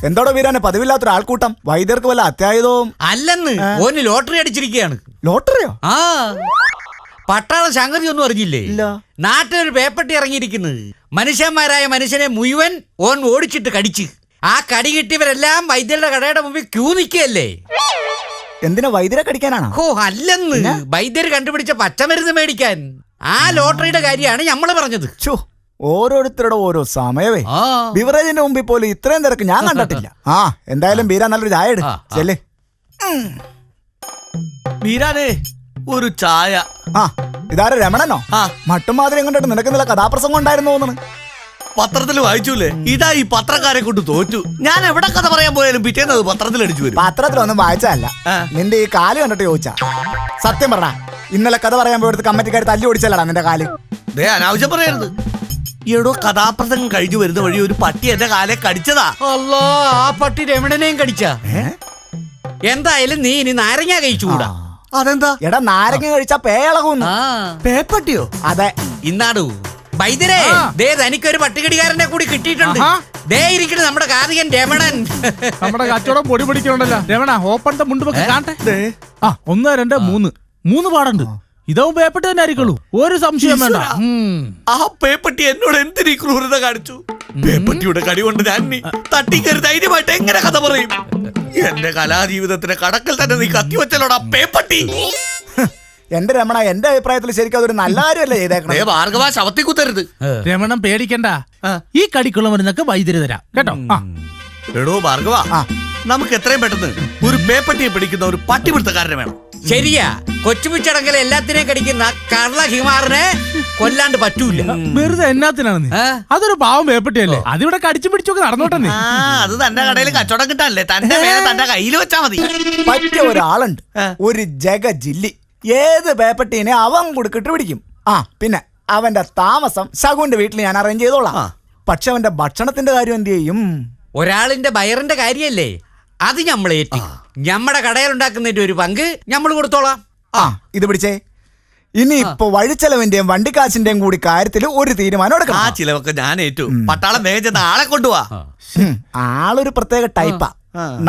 എന്തോടോ വീരാനെ പതിവില്ലാത്തൊരു ആൾക്കൂട്ടം? വൈദ്യർക്ക് വല്ല അത്യാഹിതവും? അല്ലെന്ന്, ഓന് ലോട്ടറി അടിച്ചിരിക്കുകയാണ്. ലോട്ടറിയോ? ആ, പട്ടാള സംഗതി ഒന്നും അറിഞ്ഞില്ലേ? ഇല്ല. നാട്ടിലൊരു പേപ്പട്ടി ഇറങ്ങിയിരിക്കുന്നത്. മനുഷ്യന്മാരായ മനുഷ്യനെ മുഴുവൻ ഓൻ ഓടിച്ചിട്ട് കടിച്ച്. ആ കടി കിട്ടിയവരെല്ലാം വൈദ്യരുടെ കടയുടെ മുമ്പിൽ ക്യൂ നിൽക്കുകയല്ലേ. എന്തിനാ വൈദ്യരെ കടിക്കാനാണോ? ഓ അല്ലെന്ന്, വൈദ്യര് കണ്ടുപിടിച്ച പച്ചമരുന്ന് മേടിക്കാൻ. ആ ലോട്ടറിയുടെ കാര്യമാണ് നമ്മള് പറഞ്ഞത്. ഓരോരുത്തരുടെ ഓരോ സമയമേ. ബിവറേജിന്റെ മുമ്പിൽ പോലും ഇത്രയും തിരക്ക് ഞാൻ കണ്ടിട്ടില്ല. ആ എന്തായാലും ബീരാൻ നല്ലൊരു ചായ എടുല്ലേ. ബീരാനെ ഒരു ചായ. ആ ഇതാരെ രമണനോ? മട്ടുമാതിരി കണ്ടിട്ട് നിനക്ക് നല്ല കഥാപ്രസംഗം ഉണ്ടായിരുന്നു തോന്നുന്നു. പത്രത്തിൽ വായിച്ചൂലേ? ഇതാ ഈ പത്രക്കാരെ കൊണ്ട് തോറ്റു. ഞാൻ എവിടെ കഥ പറയാൻ പോയാലും പിറ്റേന്നത് പത്രത്തിൽ അടിച്ചു വരും. പത്രത്തിലൊന്നും വായിച്ചതല്ല, നിന്റെ ഈ കാല് കണ്ടിട്ട് ചോദിച്ചാ. സത്യം പറഞ്ഞ ഇന്നലെ കഥ പറയാൻ പോയെടുത്ത് കമ്മിറ്റിക്കാർ തല്ലി ഓടിച്ചല്ലടാ നിന്റെ കാല്. ദേ അനാവശ്യം പറയരുത്. എടോ കഥാപ്രസംഗം കഴിഞ്ഞു വരുന്ന വഴി ഒരു പട്ടി എന്റെ കാലെ കടിച്ചതാ. അല്ലാ, ആ പട്ടി രമണനെയും കടിച്ച. എന്തായാലും നീ ഇനി നാരങ്ങ കഴിച്ചുകൂടാ. അതെന്താ? എടാ നാരങ്ങ കഴിച്ചാ പേളകുന്നു. പേപ്പട്ടിയോ? അതെ. ഇന്നാടു വൈദ്യരെ, ദേ തനിക്കൊരു പട്ടികടികാരനെ കൂടി കിട്ടിയിട്ടുണ്ട്. ദേ ഇരിക്കണ നമ്മുടെ കാർത്തികൻ രമണൻ. നമ്മുടെ കച്ചവടം പൊടി പിടിക്കണല്ലോ. രമണ ഓപ്പണിന്റെ മുണ്ട് വെക്ക് കാണട്ടെ. 1 2 3 പാടുണ്ട്. ഇതാവും പേപ്പട്ടി തന്നെ ആയിരിക്കുള്ളൂ, ഒരു സംശയം വേണ്ട. ആ പേപ്പട്ടി എന്നോട് എന്തിനീ ക്രൂരത കാണിച്ചു? പേപ്പട്ടിയുടെ കടി കൊണ്ട് ഞാൻ തട്ടിക്കറി ധൈര്യമായിട്ട് എങ്ങനെ കഥ പറയും? എന്റെ കലാജീവിതത്തിന്റെ കടക്കൽ തന്നെ നീ കത്തിവെച്ചല്ലോടാ പേപ്പട്ടി. എന്റെ രമണ, എന്റെ അഭിപ്രായത്തിൽ ശരിക്കും അതൊരു നല്ല കാര്യമല്ലേ ചെയ്തേക്കണേ. ഭാർഗവ ശവത്തി കുത്തരുത്. രമണം പേടിക്കണ്ട, ഈ കടിക്കുള്ള മരുന്നൊക്കെ വൈദ്യുതി തരാം കേട്ടോ. എടോ ഭാർഗവ, നമുക്ക് എത്രയും പെട്ടെന്ന് ഒരു പേപ്പട്ടിയെ പിടിക്കുന്ന ഒരു പട്ടിപിടുത്തക്കാരനെ വേണം. ശരിയാ, കൊച്ചുപിച്ചടങ്കൽ എല്ലാത്തിനെയും കടിക്കുന്ന കള്ള ഹിമാറിനെ കൊല്ലാണ്ട് പറ്റൂല. വെറുതെ എന്നാത്തിനാണ് നീ? അതൊരു പാവം പേപ്പട്ടിയല്ലേ, അതിവിടെ കടിച്ചു പിടിച്ചൊക്കെ നടന്നോട്ടെ. അത് തന്റെ കടയിൽ കച്ചവടം കിട്ടാനല്ലേ, തന്റെ പേര് തന്റെ കയ്യിൽ വെച്ചാ മതി. പറ്റിയ ഒരാളുണ്ട്, ഒരു ജഗ ജില്ലി. ഏത് പേപ്പട്ടീനെ അവൻ കൊടുക്കിട്ട് പിടിക്കും. ആ പിന്നെ അവന്റെ താമസം ശകുന്റെ വീട്ടിൽ ഞാൻ അറേഞ്ച് ചെയ്തോളാം. പക്ഷെ അവന്റെ ഭക്ഷണത്തിന്റെ കാര്യം എന്ത് ചെയ്യും? ഒരാളിന്റെ വയറിന്റെ കാര്യല്ലേ, അത് ഞമ്മളേറ്റി. ഞമ്മടെ കടയിലുണ്ടാക്കുന്നതിന്റെ ഒരു പങ്ക് ഞമ്മൾ കൊടുത്തോളാം. ഇത് പിടിച്ചേ. ഇനി ഇപ്പൊ വഴിച്ചെലവിന്റെയും വണ്ടിക്കാശിന്റെയും കൂടി കാര്യത്തിൽ ഒരു തീരുമാനം എടുക്കണം. ആ ചിലവൊക്കെ ഞാൻ ഏറ്റു. പട്ടാളം വേഗം ചെന്ന് ആളെ കൊണ്ടുപോവാ. ആളൊരു പ്രത്യേക ടൈപ്പാ.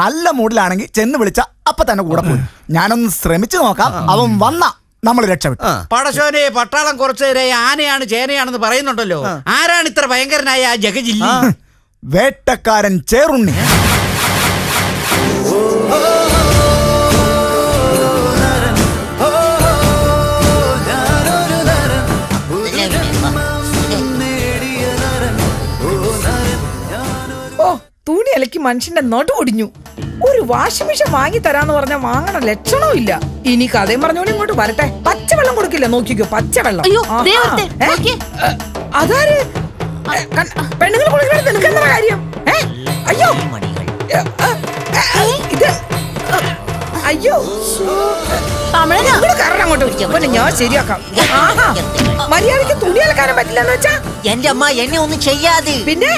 നല്ല മൂഡിലാണെങ്കിൽ ചെന്ന് വിളിച്ച അപ്പൊ തന്നെ കൂടെ പോയി. ഞാനൊന്ന് ശ്രമിച്ചു നോക്കാം. അവൻ വന്ന നമ്മൾ രക്ഷപ്പെട്ടു. പടശോനെ, പട്ടാളം കുറച്ചു നേരെ ആനയാണ് ചേനയാണെന്ന് പറയുന്നുണ്ടല്ലോ. ആരാണ് ഇത്ര ഭയങ്കരനായ ആ ജഗജില്ലി? വേട്ടക്കാരൻ ചേറുണ്ണി. തുണി അലക്കി മനുഷ്യന്റെ നടു ഒടിഞ്ഞു. ഒരു വാഷിംഗ് മെഷീൻ വാങ്ങി തരാന്ന് പറഞ്ഞാൽ വാങ്ങണ ലക്ഷണവും ഇല്ല. ഇനി കഥയും പറഞ്ഞോണ്ട് ഇങ്ങോട്ട് വരട്ടെ. പച്ചവെള്ളം കൊടുക്കില്ല, നോക്കിക്കോ പച്ചവെള്ളം. അതാര് പെണ്ണുങ്ങൾ കുളിക്കാൻ നിൽക്കുന്ന കാര്യം? അയ്യോ ഇത് അയ്യോ അങ്ങോട്ട് ഞാൻ ശരിയാക്കാം. മര്യാദക്ക് തുണി അലക്കാനും പറ്റില്ലെന്ന് വെച്ചാ എന്റെ അമ്മ എന്നെ ഒന്നും ചെയ്യാതെ. പിന്നെ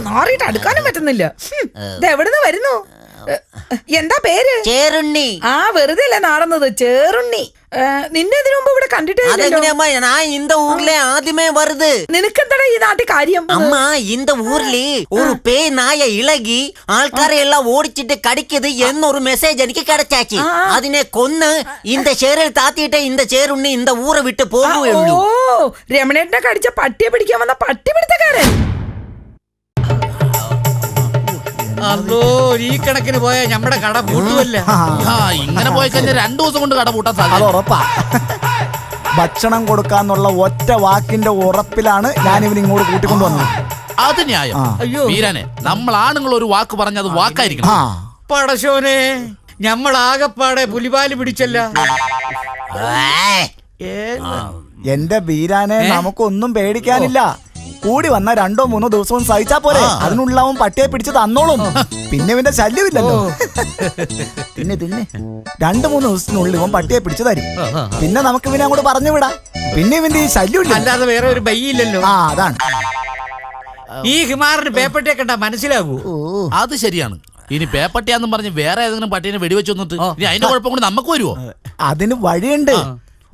നാറിയിട്ട് അടുക്കാനും പറ്റുന്നില്ല. എവിടുന്ന് വരുന്നു? എന്താ പേര്? ചേറുണ്ണി. വെറുതെ അല്ലേ നാടുന്നത്, ചേറുണ്ണി. നിന്നെ ഇതിനു മുമ്പ് ഇവിടെ കണ്ടിട്ടേ இந்த ஊர்ல ஆദ്യമേ வருது. നിനക്കെന്താ ഈ നാട്ടിൽ കാര്യം? அம்மா இந்த ஊர்ல ஒரு பேய் நாய இളകി ആൾക്കാരെ എല്ലാം ഓടിച്ചിട്ട് കടിക്കത് എന്നൊരു മെസ്സേജ് എനിക്ക് கிடைச்சாச்சு. അതിനെ കൊന്ന് இந்த ചേറിൽ താത്തിയിട്ട് இந்த ചേറുണ്ണി இந்த ഊരെ വിട്ട് പോകുകയുള്ളൂ. ഓ, രമണേട്ടനെ കടിച്ച പട്ടിയെ പിടിക്കാൻ വന്ന പട്ടിപിടുത്തക്കാരൻ. അല്ലോ, ഈ കണക്കിന് പോയാ നമ്മുടെ കട പൂട്ടുമല്ല. ഇങ്ങനെ പോയി കഴിഞ്ഞാൽ 2 ദിവസം കൊണ്ട് കട പൂട്ടാൻ സാധ്യത. അത് ഉറപ്പാ. ഭക്ഷണം കൊടുക്കാന്നുള്ള ഒറ്റ വാക്കിന്റെ ഉറപ്പിലാണ് ഞാൻ ഇവന് ഇങ്ങോട്ട് കൂട്ടിക്കൊണ്ടുവന്നത്. അത് ന്യായം. വീരാനെ, നമ്മൾ ആണുങ്ങൾ ഒരു വാക്ക് പറഞ്ഞത് വാക്കായിരിക്കണം. പടശോനെ, ഞമ്മളാകപ്പാടെ പുലിപാല് പിടിച്ചല്ല. എന്റെ ബീരാനെ, നമുക്കൊന്നും പേടിക്കാനില്ല. കൂടി വന്ന 2 3 ദിവസവും സഹിച്ചാ പോരെ. അതിനുള്ള അവൻ പട്ടിയെ പിടിച്ച് തന്നോളും. പിന്നെ ഇവന്റെ ശല്യമില്ലല്ലോ. പിന്നെ 2 3 ദിവസത്തിനുള്ളിൽ ഇവൻ പട്ടിയെ പിടിച്ചു തരും. പിന്നെ നമുക്ക് ഇവനെ അങ്ങോട്ട് പറഞ്ഞു വിടാം. പിന്നെ ഇവന്റെ ഈ ശല്യമില്ല, അല്ലാതെ വേറെ ഒരു ബൈയില്ലല്ലോ. അതാണ്. ഈ ഹിമാറിന് പേപ്പട്ടിയെ കണ്ടാ മനസ്സിലാകൂ. അത് ശരിയാണ്. ഇനി പേപ്പട്ടിയാന്നും പറഞ്ഞ് വേറെ ഏതെങ്കിലും പട്ടീനെ വെടിവെച്ച് വന്നിട്ട് അതിന്റെ കുഴപ്പം കൊണ്ട് നമുക്ക് വരുമോ? അതിന് വഴിയുണ്ട്.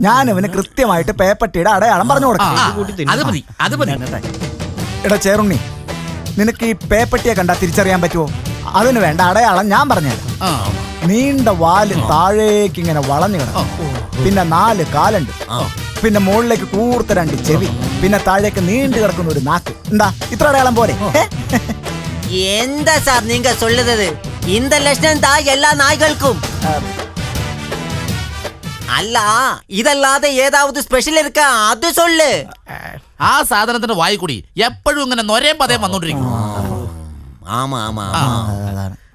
ഞാൻ അവന് കൃത്യമായിട്ട് പേപ്പട്ടിയുടെ അടയാളം പറഞ്ഞു കൊടുക്കാം. അത് മതി. എടാ ചേറുണ്ണി, നിനക്ക് ഈ പേപ്പട്ടിയെ കണ്ടാ തിരിച്ചറിയാൻ പറ്റുമോ? അതിന് വേണ്ട അടയാളം ഞാൻ പറഞ്ഞുതരാം. നീണ്ട വാല് താഴേക്ക് ഇങ്ങനെ വളഞ്ഞു കിടക്കും, പിന്നെ 4 കാലുണ്ട്, പിന്നെ മുകളിലേക്ക് കൂർത്ത 2 ചെവി, പിന്നെ താഴേക്ക് നീണ്ടു കിടക്കുന്ന ഒരു നാക്ക്. എന്താ ഇത്ര അടയാളം പോരെ? എന്താ സാർ നീങ്ക சொல்லுறது? இந்த லட்சணம் தான் எல்லா நாய்களுக்கும். അല്ല ഇതല്ലാതെ ഏതാവത് സ്പെഷ്യൽ ഇരിക്കാ അത് சொல்லு. ആ സാധനത്തിന്റെ വായി കൂടി എപ്പോഴും ഇങ്ങനെ നൊരയും പതയും വന്നോണ്ടിരിക്കും. ആമാ ആമാ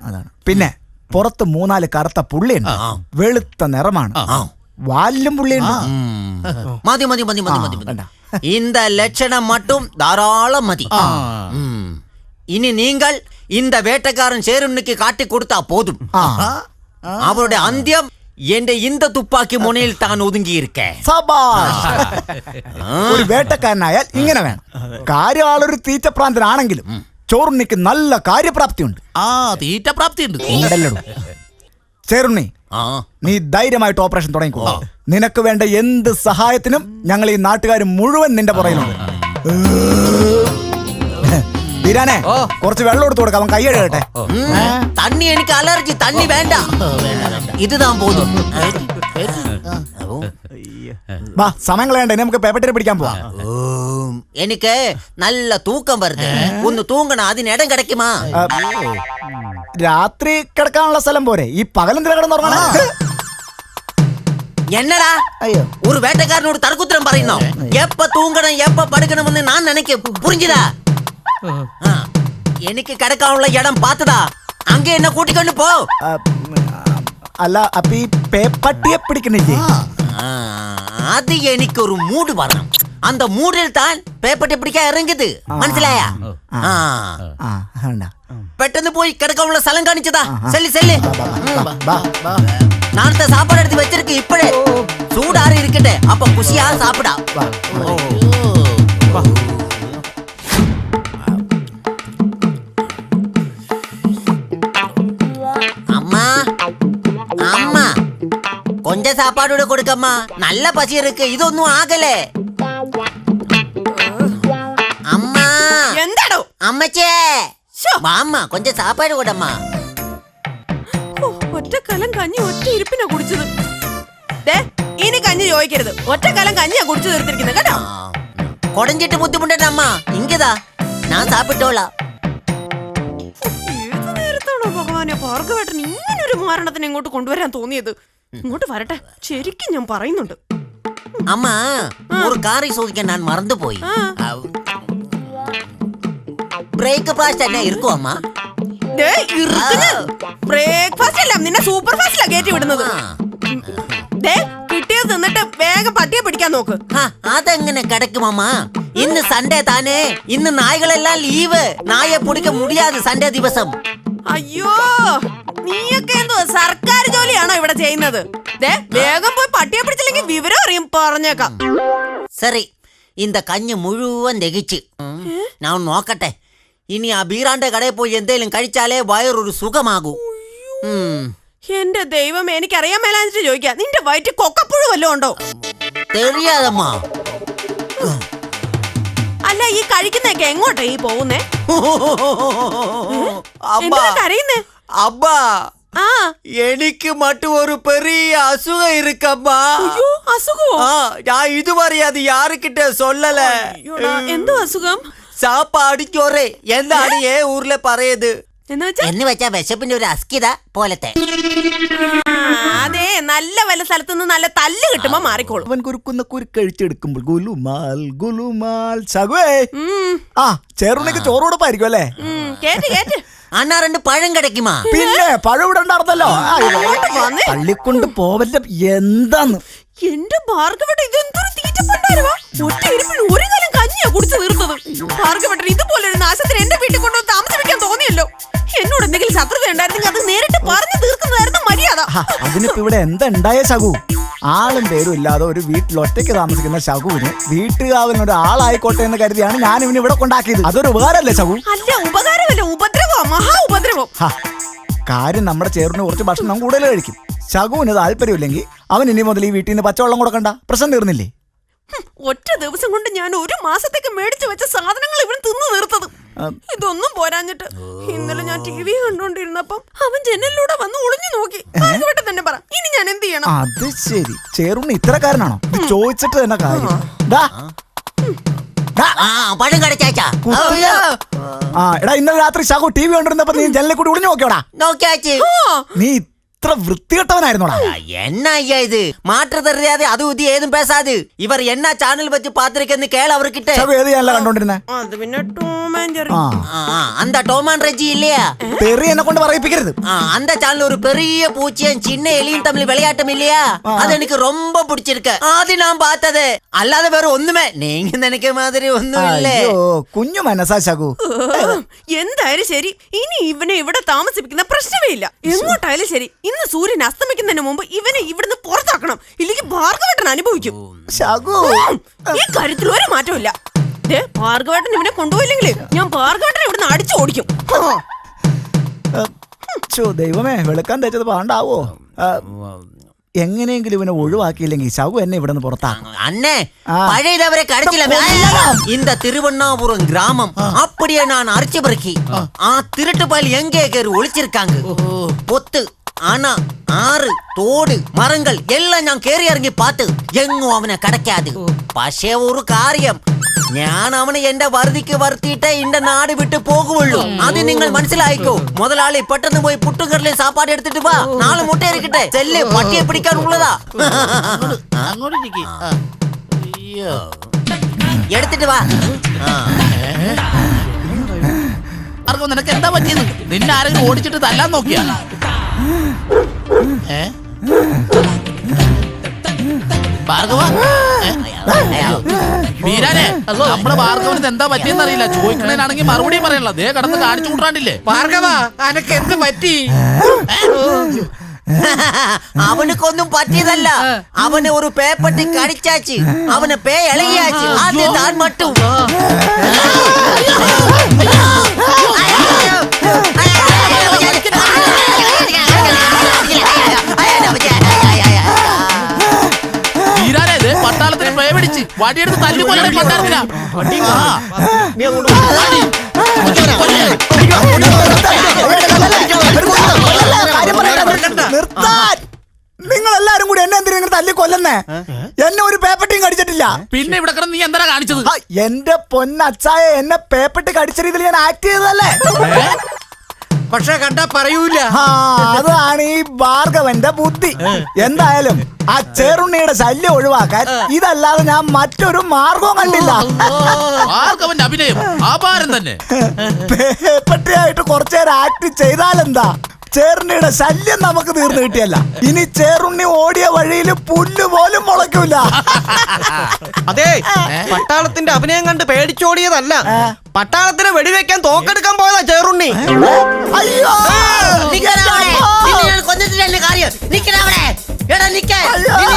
അതാണ്. പിന്നെ പുറത്ത് 3-4 കറുത്ത പുള്ളിയുണ്ട്, വെളുത്ത നിറമാണ്, വാലിലും പുള്ളിയുണ്ട്. മതി മതി മതി മതി മതി മതി. இந்த ലക്ഷണം மட்டும் தாராளம் மதி. ഇനി നിങ്ങൾ இந்த വേട്ടക്കാരൻ ഷേരുണ്ണിക്ക് കാട്ടി കൊടുത്താ പോതും. അവരുടെ അന്ത്യം എന്റെ ഇന്ത തുപ്പാക്കി മുനയിൽ താൻ ഒതുങ്ങിയിരിക്കേ. ഒരു വേട്ടക്കാരനായാൽ ഇങ്ങനെ വേണം. കാര്യം ആളൊരു തീറ്റപ്രാന്തനാണെങ്കിലും ചോറുണ്ണിക്ക് നല്ല കാര്യപ്രാപ്തിയുണ്ട്. തീറ്റ പ്രാപ്തി ഉണ്ട്. ചേറുണ്ണി, നീ ധൈര്യമായിട്ട് ഓപ്പറേഷൻ തുടങ്ങിക്കോ. നിനക്ക് വേണ്ട എന്ത് സഹായത്തിനും ഞങ്ങൾ ഈ നാട്ടുകാർ മുഴുവൻ നിന്റെ പുറകിലുണ്ട്. വീരാനെ കുറച്ച് വെള്ളം എടുത്തു കൊടുക്കാം, അവൻ കൈയ്യഴകട്ടെ. തണ്ണി എനിക്ക് അലർജി, തണ്ണി വേണ്ട. ഇതാ പോതും. വാ, സമയം കളയണ്ടേ, നമുക്ക് പേപ്പട്ടിനെ പിടിക്കാൻ പോവാം. എനിക്ക് നല്ല തൂക്കം വരുന്നു. ഒന്ന് തൂങ്ങണം, അതിന് ഇടം കിടക്കുമാ? രാത്രി കിടക്കാനുള്ള സ്ഥലം പോരെ, ഈ പകലെന്തിനാ കിടന്നുറങ്ങണേ? എന്നടാ ഒരു വേട്ടക്കാരനോട് തർക്കുത്തരം പറയുന്നോ? എപ്പ തൂങ്ങണം എപ്പ പടുക്കണമെന്ന് ഞാൻ നിനക്ക് പുറിഞ്ചതാ? എനിക്ക് കിടക്കാനുള്ള ഇടം പാത്തതാ, അങ്ങേ എന്നെ കൂട്ടിക്കൊണ്ട് പോ. അല്ല, അപ്പൊ ഈ പേപ്പട്ടിയെ പിടിക്കണില്ലേ? അത് എനിക്കൊരു മൂഡ് പറയണം. அந்த மூடில் தான் പേപ്പട്ടി പിടിക്കാൻ ഇറങ്ങിയത്, മനസ്സിലായ? പെട്ടെന്ന് പോയി കിടക്കാനുള്ള സ്ഥലം കാണിച്ചതാ. Cell cell. நானത്തെ சாப்பாடு எடுத்து வச்சிருக்கு, இப்பவே சூடாറി இருக்கട്ടെ, அப்ப குஷியா சாப்பிடா. அம்மா அம்மா கொஞ்சம் சாப்பாடு கொடுக்கம்மா, நல்ல பசி இருக்கு, ഇതൊന്നും ആകലേ. അമ്മാ എന്താടോ? അമ്മച്ചേ വാമ്മ, കൊഞ്ചം സാപ്പാട് കൂടമ്മാ. ഒറ്റക്കാലം കഞ്ഞി ഒറ്റ ഇരിപ്പിനാ കുടിച്ചത്. ഇനി കഞ്ഞി ചോദിക്കരുത്, ഒറ്റക്കാലം കഞ്ഞിയാ കുടിച്ചു തീർത്തിരിക്കുന്നത് കേട്ടോ. കൊടഞ്ചിട്ട് ബുദ്ധിമുട്ടണ്ട അമ്മ, ഇങ്ങതാ ഞാൻ സാപ്പിട്ടോളാം. ഏത് നേരത്താണോ ഭഗവാനെ ഭാർഗവേട്ടൻ ഇങ്ങനെ ഒരു മാരണത്തിന് ഇങ്ങോട്ട് കൊണ്ടുവരാൻ തോന്നിയത്? ഇങ്ങോട്ട് വരട്ടെ, ശരിക്കും ഞാൻ പറയുന്നുണ്ട്. അമ്മ ഒരു കാര്യം ചോദിക്കാൻ ഞാൻ മറന്നുപോയി. ബ്രേക്ക്ഫാസ്റ്റ് തന്നെ ഇരിക്കും അമ്മ? ബ്രേക്ക്ഫാസ്റ്റ് അല്ല, നിന്നെ സൂപ്പർ ഫാസ്റ്റിലാ കയറ്റി വിടുന്നത്. കിട്ടിയത് തിന്നിട്ട് വേഗം പട്ടിയെ പിടിക്കാൻ നോക്ക്. അതെങ്ങനെ കിടക്കും അമ്മ? ഇന്ന് സൺഡേ താനേ, ഇന്ന് നായകളെല്ലാം ലീവ്, നായെ പിടിക്ക മുടിയാതെ സൺഡേ ദിവസം. അയ്യോ, നീയൊക്കെ എന്തോ സർക്കാർ ജോലിയാണോ ഇവിടെ ചെയ്യുന്നത്? വേഗം പോയി പട്ടിയെ പിടിച്ചില്ലെങ്കിൽ വിവരം അറിയും, പറഞ്ഞേക്കാം. സരി, இந்த കഞ്ഞി മുഴുവൻ ദഹിച്ച്. ഞാൻ നോക്കട്ടെ, ഇനി ആ ബീറാന്റെ കടയിൽ പോയി എന്തേലും കഴിച്ചാലേ വയറൊരു സുഖമാകൂ. എന്റെ ദൈവം, എനിക്കറിയാൻ മേലാഞ്ഞിട്ട് ചോദിക്കാം, നിന്റെ വയറ്റിൽ കൊക്കപ്പുഴു വല്ലതും ഉണ്ടോ? തെറിയാതമ്മ. അല്ല, ഈ കഴിക്കുന്നൊക്കെ എങ്ങോട്ടാ ഈ പോകുന്നേ? കരയുന്നേ? അബ്ബാ, എനിക്ക് മറ്റും ഒരു പെരിയ അസുഖം ഇരിക്കമ്മാ. അസുഖം? ഞാൻ ഇതുവരെ അത് യാർക്കിட்ட சொல்லல. എന്തോ അസുഖം? സാപ്പാട് ചോറ് എന്താണ് ഏ ഊരിലെ പറയത്? എന്ന് വെച്ചാ വിശപ്പിന്റെ ഒരു അസ്കിത പോലത്തെ. അതെ, നല്ല വല്ല സ്ഥലത്ത് നിന്ന് നല്ല തല്ല് കിട്ടുമ്പോ മാറിക്കോളും. അവൻ കുറുക്കുന്ന കുരുക്കഴിച്ചെടുക്കുമ്പോൾ ഗുലുമാൽ ഗുലുമാൽ. ചേറുണ്ണിക്ക് ചോറ് കൊടുപ്പായിരിക്കും അല്ലേ? അണ്ണാ 2 പഴം കിടക്കുമാ? പിന്നെ പഴം ഇവിടെ ഉണ്ടായിരുന്നല്ലോ. തള്ളിക്കൊണ്ട് പോവല്ല. എന്താന്ന് എന്റെ ഭാർഗവട്ട, ഇതെന്തൊരു തീറ്റപ്പണ്ടായിരുവാ? ഒറ്റ ഇരിപ്പിന് ഒരു കാലം കഞ്ഞിയാ കുടിച്ചു തീർത്തത്. ഭാർഗവട്ടൻ ഇതുപോലെ ഒരു നാശത്തിന് എന്റെ വീട്ടിൽ കൊണ്ടുവന്ന് താമസിപ്പിക്കാൻ തോന്നിയല്ലോ. എന്നോട് എന്തെങ്കിലും ശത്രുത ഉണ്ടായിരുന്നെങ്കിൽ അത് നേരിട്ട് പറഞ്ഞു തീർക്കുന്നതായിരുന്നു മര്യാദ. അതിനിപ്പോ ഇവിടെ എന്താ ഉണ്ടായ ശകു? ആളും പേരും ഇല്ലാതെ ഒരു വീട്ടിൽ ഒറ്റയ്ക്ക് താമസിക്കുന്ന ശകുവിന് വീട്ടുകാവലിനൊരു ആളായിക്കോട്ടെ എന്ന് കരുതിയാണ് ഞാൻ ഇവന് ഇവിടെ കൊണ്ടാക്കിയത്. അതൊരു ഉപകാരമല്ലേ ശകു? അല്ല, ഉപകാരമല്ല, ഉപദ്രവം, മഹാ ഉപദ്രവം. കാര്യം നമ്മുടെ ചേറിന് കുറച്ച് ഭക്ഷണം കൂടുതൽ കഴിക്കും. ശകുവിന് താല്പര്യമില്ലെങ്കിൽ അവൻ ഇനി മുതൽ ഈ വീട്ടിൽ നിന്ന് പച്ചവെള്ളം കൊടുക്കണ്ട. പ്രശ്നം തീർന്നില്ലേ? ഒറ്റ ദിവസം കൊണ്ട് ഞാൻ 1 മാസത്തേക്ക് മേടിച്ചു വെച്ച സാധനങ്ങൾ ഇവൻ തിന്നു തീർത്തത്. ഇതൊന്നും പോരാഞ്ഞിട്ട് ഇന്നലെ ഞാൻ ടി വി കണ്ടോണ്ടിരുന്നപ്പം അവൻ ജനലിലൂടെ വന്ന് ഒളിഞ്ഞു നോക്കി. ഭാർഗവേട്ടൻ തന്നെ പറ, ഇനി ഞാൻ എന്ത് ചെയ്യണം? അത് ശരി, ചേറുണ്ണി ഇത്രക്കാരനാണോ? ഇത് ചോദിച്ചിട്ട് തന്നെ കാര്യം. ദാ. ദാ. പഴം കടച്ചാച്ചാ ആ എടാ, ഇന്നലെ രാത്രി ശാഖു ടി വി കണ്ടിരുന്നപ്പോ നീ ജനലിൽ കൂടി ഒളിഞ്ഞു നോക്കിയോടാ? നോക്കിയാച്ച് നീ ഇത്ര വൃത്തികെട്ടവനായിരുന്നോടാ? என்ன ஐயா இது மாற்று தெரியாது அது உதி ஏதும் பேசாது இவர் என்ன சேனல் வச்சு பாத்திருக்கேன்னு கேள அவர்கிட்ட ശാഖു ഏത് ചാനലാ കണ്ടോണ്ടിരുന്നേ? അത് പിന്നെ ടോം ആൻഡ് ജെറി. அந்த டோமான் ரெஜி இல்லையா തെറി എന്നെ കൊണ്ട് പറയിപ്പിക്കരുത്. அந்த சேனல் ஒரு பெரிய பூச்சியும் சின்ன எலியும் தமிழ் விளையாட்டும் இல்லையா அது எனக்கு ரொம்ப பிடிச்சிருக்கு அது நான் பார்த்தது அல்லாத வேற ஒண்ணுமே நீங்க நினைக்க மாதிரி ஒண்ணும் இல்ல അയ്യോ, കുഞ്ഞു മനസ്സാ ശാഖു. എന്തായാലും ശരി, ഇനി ഇവനെ ഇവിടെ താമസിപ്പിക്കുന്ന പ്രശ്നമേ ഇല്ല. എങ്ങോട്ടായാലും ശരി, ഇന്ന് സൂര്യൻ അസ്തമിക്കുന്നതിന് മുമ്പ് ഇവനെ ഇവിടുന്ന് പുറത്താക്കണം. ഇല്ലെങ്കിൽ ഭാർഗവേട്ടൻ അനുഭവിക്കും. ശാഖു, ഈ കാര്യത്തിൽ ഒരു മാറ്റമില്ല. ഭാർഗവേട്ടൻ ഇവനെ കൊണ്ടുപോയില്ലെങ്കിൽ ഞാൻ ഭാർഗവേട്ടനെ ഇവിടുന്ന് അടിച്ചു ഓടിക്കും. ദൈവമേ, വെളുക്കാൻ തേച്ചത് പാണ്ടാവോ? എങ്ങനെയെങ്കിലും ഇവനെ ഒഴിവാക്കിയില്ലെങ്കിൽ ശാഖു എന്നെ ഇവിടെ നിന്ന് പുറത്താക്കും. அண்ணே பழையதவரை கடைசில இந்த திருவண்ணாபுரம் கிராமம் அப்படியே நான் அரிச்சு பறக்கி திருட்டு பால் எங்கே ஒளிச்சிருக்காங்க. பொத்து ஆனா ஆறு തോട് മരങ്ങൾ എല്ലാം ഞാൻ കേറി ഇറങ്ങി പാത്ത് എങ്ങും അവനെ കടക്കാതെ. പക്ഷേ ഒരു കാര്യം, ഞാൻ അവനെ എന്റെ വറുതിക്ക് വരുത്തിയിട്ടേ എന്റെ നാട് വിട്ട് പോകുള്ളൂ. അത് നിങ്ങൾ മനസ്സിലായിക്കോ. മുതലാളി പെട്ടെന്ന് പോയി പുട്ടുകറിലെ സാപ്പാട് എടുത്തിട്ട് വാ. നാളെ മുട്ട ഇരിക്കട്ടെ. ചെല്ല്, പട്ടിയെ പിടിക്കാനുള്ളതാ. അങ്ങോട്ട് ഇരിക്ക്. അയ്യോ. എടുത്തിട്ട് വാ. ഭാർഗവ, നിനക്ക് എന്താ പറ്റിയത്? നിന്നെ ആരെങ്കിലും ഓടിച്ചിട്ട് തല്ലാൻ നോക്കിയാ? ഭാർഗവ, വീരാനെ, നമ്മളെ ഭാർഗവന് എന്താ പറ്റിയെന്ന് അറിയില്ല. ചോദിക്കണേനാണെങ്കിൽ മറുപടിയും പറയണല്ലോ. ദേ കടന്ന് കാണിച്ചു കൂട്ടാണ്ടില്ലേ? ഭാർഗവ, അനക്ക് എന്ത് പറ്റി? അവനക്കൊന്നും പറ്റിയതല്ല. അവന് ഒരു പേപ്പട്ടി കടിച്ചാച്ച്. അവന് പേ ഇളകിയാച്ച്. അത് താൻ മട്ടും. വീരാനെ, പട്ടാളത്തിന് പേ പിടിച്ച് വടിയെടുത്ത് തല്ലി കൊല്ലണേ പട്ടാളത്തിനാ. നിർത്താൻ! നിങ്ങൾ എല്ലാരും കൂടി എന്നെ എന്തിനാ ഇങ്ങനെ തല്ലി കൊല്ലുന്നേ? എന്നെ ഒരു പേപ്പട്ടിയും കടിച്ചിട്ടില്ല. പിന്നെ ഇവിടെ കിടന്ന് നീ എന്താ കാണിച്ചത്? എന്റെ പൊന്നച്ചായ, എന്നെ പേപ്പട്ടി കടിച്ച രീതിയിൽ ഞാൻ ആക്ട് ചെയ്തതല്ലേ? പക്ഷെ കണ്ടാ പറയൂല. അതാണ് ഈ ഭാർഗവന്റെ ബുദ്ധി. എന്തായാലും ആ ചേറുണ്ണിയുടെ ശല്യം ഒഴിവാക്കാൻ ഇതല്ലാതെ ഞാൻ മറ്റൊരു മാർഗവും കണ്ടില്ല. ഭാർഗവന്റെ അഭിനയം അപാരം തന്നെ. പേപ്പട്ടിയായിട്ട് കുറച്ചേരം ആക്ട് ചെയ്താലെന്താ? ചേറുണ്ണിയുടെ ശല്യം നമുക്ക് തീർന്നു കിട്ടിയല്ല. ഇനി ചേറുണ്ണി ഓടിയ വഴിയിൽ പുല്ല് പോലും മുളയ്ക്കൂല. അതെ, പട്ടാളത്തിന്റെ അഭിനയം കണ്ട് പേടിച്ചോടിയതല്ല. പട്ടാളത്തിന് വെടിവെക്കാൻ തോക്കെടുക്കാൻ പോയതാ ചേറുണ്ണി. അയ്യോ,